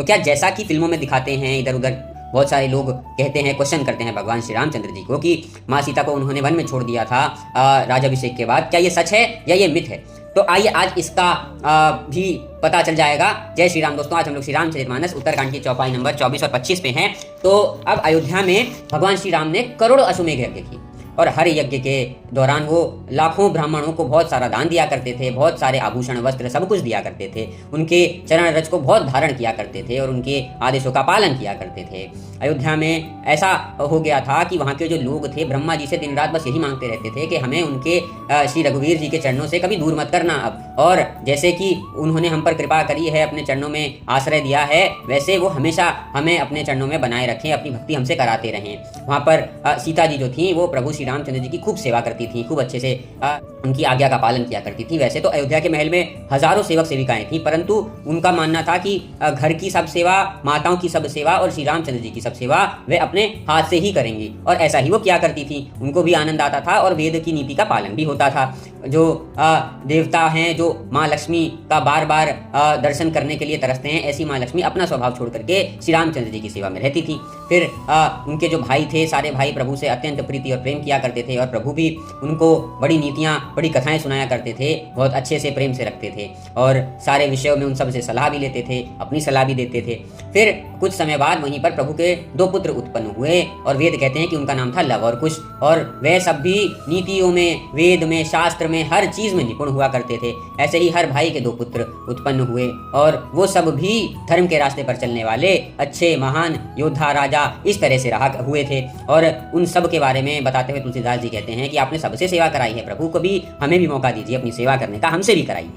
तो क्या जैसा कि फिल्मों में दिखाते हैं, इधर उधर बहुत सारे लोग कहते हैं, क्वेश्चन करते हैं भगवान श्री रामचंद्र जी को कि माँ सीता को उन्होंने वन में छोड़ दिया था राज्याभिषेक के बाद, क्या ये सच है या ये मिथ है? तो आइए आज इसका भी पता चल जाएगा। जय श्री राम दोस्तों, आज हम लोग श्री रामचरितमानस उत्तरकांड की चौपाई नंबर 24 और 25 पे हैं। तो अब अयोध्या में भगवान श्री राम ने करोड़ों अश्वमेघ यज्ञ की और हर यज्ञ के दौरान वो लाखों ब्राह्मणों को बहुत सारा दान दिया करते थे, बहुत सारे आभूषण वस्त्र सब कुछ दिया करते थे, उनके चरण रज को बहुत धारण किया करते थे और उनके आदेशों का पालन किया करते थे। अयोध्या में ऐसा हो गया था कि वहाँ के जो लोग थे ब्रह्मा जी से दिन रात बस यही मांगते रहते थे कि हमें उनके श्री रघुवीर जी के चरणों से कभी दूर मत करना अब, और जैसे कि उन्होंने हम पर कृपा करी है, अपने चरणों में आश्रय दिया है, वैसे वो हमेशा हमें अपने चरणों में बनाए रखें, अपनी भक्ति हमसे कराते रहें। वहाँ पर सीता जी जो थी वो प्रभु श्री रामचंद्र जी की खूब सेवा करती थी, खूब अच्छे से उनकी आज्ञा का पालन किया करती थी। वैसे तो अयोध्या के महल में हजारों सेवक सेविकाएं थी, परंतु उनका मानना था कि घर की सब सेवा, माताओं की सब सेवा और श्री रामचंद्र जी की सब सेवा वे अपने हाथ से ही करेंगी, और ऐसा ही वो किया करती थी। उनको भी आनंद आता था और वेद की नीति का पालन भी होता था। जो देवता हैं, जो माँ लक्ष्मी का बार बार दर्शन करने के लिए तरसते हैं, ऐसी माँ लक्ष्मी अपना स्वभाव छोड़ करके श्री रामचंद्र जी की सेवा में रहती थी। फिर उनके जो भाई थे, सारे भाई प्रभु से अत्यंत प्रीति और प्रेम किया करते थे, और प्रभु भी उनको बड़ी नीतियाँ, बड़ी कथाएं सुनाया करते थे, बहुत अच्छे से प्रेम से रखते थे और सारे विषयों में उन सब से सलाह भी लेते थे, अपनी सलाह भी देते थे। फिर कुछ समय बाद वहीं पर प्रभु के 2 पुत्र उत्पन्न हुए, और वेद कहते हैं कि उनका नाम था लव और कुश, और वह सब भी नीतियों में, वेद में, शास्त्र में, हर चीज में निपुण हुआ करते थे। ऐसे ही हर भाई के 2 पुत्र उत्पन्न हुए, और वो सब भी धर्म के रास्ते पर चलने वाले अच्छे महान योद्धा राजा इस तरह से रहा हुए थे। और उन सब के बारे में बताते हुए तुलसीदास जी कहते हैं कि आपने सबसे सेवा कराई है प्रभु, कभी हमें भी मौका दीजिए अपनी सेवा करने का, हमसे भी कराइए।